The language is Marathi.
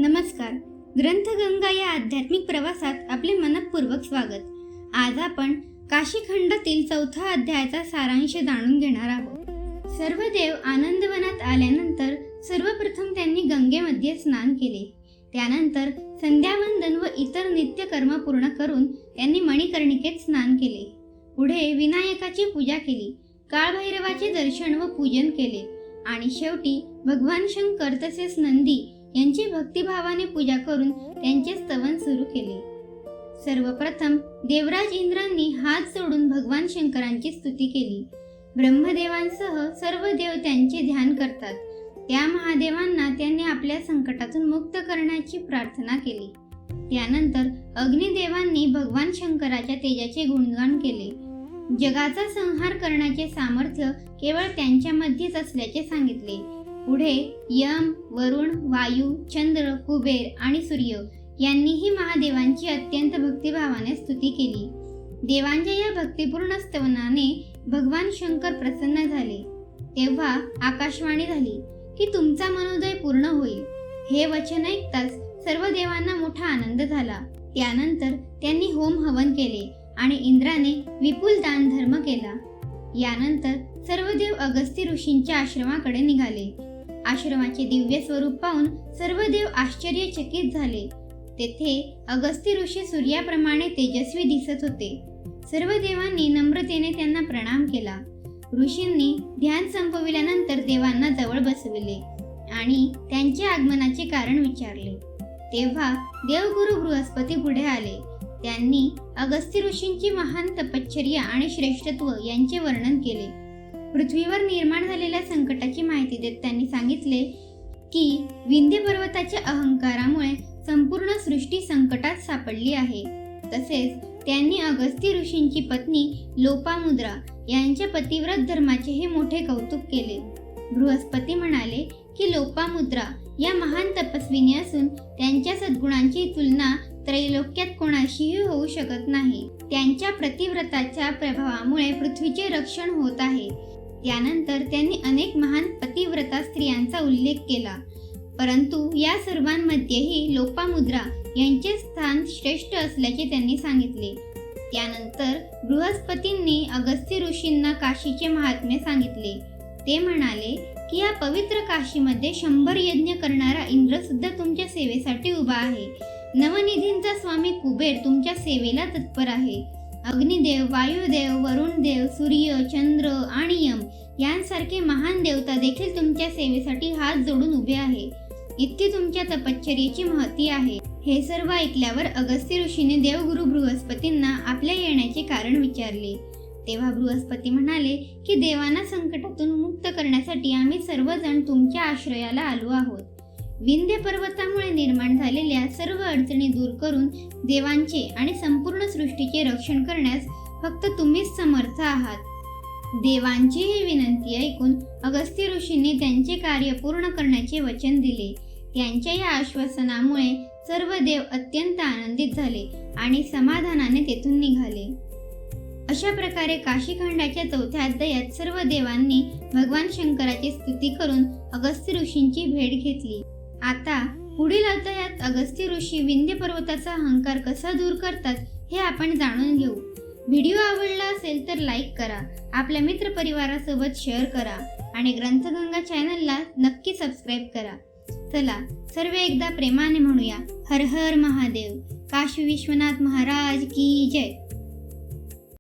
नमस्कार. ग्रंथगंगा या आध्यात्मिक प्रवासात आपले मनपूर्वक स्वागत. आज आपण काशीखंडातील 4थ्या अध्यायाचा सारांश जाणून घेणार आहोत. सर्व देव आनंदवनात आल्यानंतर सर्वप्रथम त्यांनी गंगेमध्ये स्नान केले. त्यानंतर संध्यावंदन व इतर नित्यकर्म पूर्ण करून त्यांनी मणिकर्णिकेत स्नान केले. पुढे विनायकाची पूजा केली, काळभैरवाचे दर्शन व पूजन केले आणि शेवटी भगवान शंकर तसेच नंदी यांची भक्तिभावाने पूजा करून त्यांचे स्तवन सुरू केले. सर्वप्रथम देवराज इंद्रांनी हात जोडून भगवान शंकरांची स्तुती केली. ब्रह्मदेवांसह सर्व देव त्यांचे ध्यान करतात. त्या महादेवांना त्यांनी आपल्या संकटातून मुक्त करण्याची प्रार्थना केली. त्यानंतर अग्निदेवांनी भगवान शंकराच्या तेजाचे गुणगान केले. जगाचा संहार करण्याचे सामर्थ्य केवळ त्यांच्यामध्येच असल्याचे सांगितले. पुढे यम, वरुण, वायू, चंद्र, कुबेर आणि सूर्य यांनीही महादेवांची अत्यंत भक्तिभावाने स्तुती केली. देवांच्या या भक्तिपूर्ण स्तवनाने भगवान शंकर प्रसन्न झाले. तेव्हा आकाशवाणी झाली की तुमचा मनोदय पूर्ण होईल. हे वचन ऐकताच सर्व देवांना मोठा आनंद झाला. त्यानंतर त्यांनी होम हवन केले आणि इंद्राने विपुल दान धर्म केला. यानंतर सर्व देव अगस्त्य ऋषींच्या आश्रमाकडे निघाले. आश्रमाचे दिव्य स्वरूप पाहून सर्व देव आश्चर्यचकित झाले. तेथे अगस्त्य ऋषी सूर्याप्रमाणे तेजस्वी दिसत होते. सर्व देवांनी नम्रतेने त्यांना प्रणाम केला. ऋषींनी ध्यान संपविल्यानंतर देवांना जवळ बसविले आणि त्यांच्या आगमनाचे कारण विचारले. तेव्हा देवगुरु बृहस्पती पुढे आले. त्यांनी अगस्त्य ऋषींची महान तपश्चर्या आणि श्रेष्ठत्व यांचे वर्णन केले. पृथ्वीवर निर्माण झालेल्या संकटाची माहिती देत त्यांनी सांगितले की विंध्य पर्वताच्या अहंकारामुळे संपूर्ण सृष्टी संकटात सापडली आहे. तसेच त्यांनी अगस्त्य ऋषींची पत्नी लोपामुद्रा यांच्या पतिव्रत धर्माचेही मोठे कौतुक केले. बृहस्पती म्हणाले की लोपामुद्रा या महान तपस्विनी असून त्यांच्या सद्गुणांची तुलना त्रैलोक्यात कोणाशीही होऊ शकत नाही. त्यांच्या प्रतिव्रताच्या प्रभावामुळे पृथ्वीचे रक्षण होत आहे. त्यानंतर त्यांनी अनेक महान पतिव्रता स्त्रियांचा उल्लेख केला, परंतु या सर्वांमध्येही लोपामुद्रा यांचे स्थान श्रेष्ठ असल्याचे त्यांनी सांगितले. त्यानंतर बृहस्पतींनी अगस्त्य ऋषींना काशीचे महात्म्य सांगितले. ते म्हणाले की या पवित्र काशीमध्ये 100 यज्ञ करणारा इंद्र सुद्धा तुमच्या सेवेसाठी उभा आहे. नवनिधींचा स्वामी कुबेर तुमच्या सेवेला तत्पर आहे. अग्निदेव, वायुदेव, वरुणदेव, सूर्य, चंद्र आणि यम यांसारखे महान देवता देखील तुमच्या सेवेसाठी हात जोडून उभे आहे. इतकी तुमच्या तपश्चर्येची महती आहे. हे सर्व ऐकल्यावर अगस्त्य ऋषीने देवगुरु बृहस्पतींना आपल्या येण्याचे कारण विचारले. तेव्हा बृहस्पती म्हणाले की देवांना संकटातून मुक्त करण्यासाठी आम्ही सर्वजण तुमच्या आश्रयाला आलो आहोत. विंध्य पर्वतामुळे निर्माण झालेल्या सर्व अडचणी दूर करून देवांचे आणि संपूर्ण सृष्टीचे रक्षण करण्यास फक्त तुम्हीच समर्थ आहात. देवांची ही विनंती ऐकून अगस्त्य ऋषींनी त्यांचे कार्य पूर्ण करण्याचे वचन दिले. त्यांच्या या आश्वासनामुळे सर्व देव अत्यंत आनंदित झाले आणि समाधानाने तेथून निघाले. अशा प्रकारे काशीखंडाच्या 4थ्या अध्यायात सर्व देवांनी भगवान शंकराची स्तुती करून अगस्त्य ऋषींची भेट घेतली. आता पुढील अध्यायात अगस्त्य ऋषी विंध्य पर्वताचा अहंकार कसा दूर करतात हे आपण जाणून घेऊ. व्हिडिओ आवडला असेल तर लाईक करा, आपल्या मित्रपरिवारासोबत शेअर करा आणि ग्रंथगंगा चॅनलला नक्की सबस्क्राईब करा. चला सर्व एकदा प्रेमाने म्हणूया, हर हर महादेव. काशी विश्वनाथ महाराज की जय.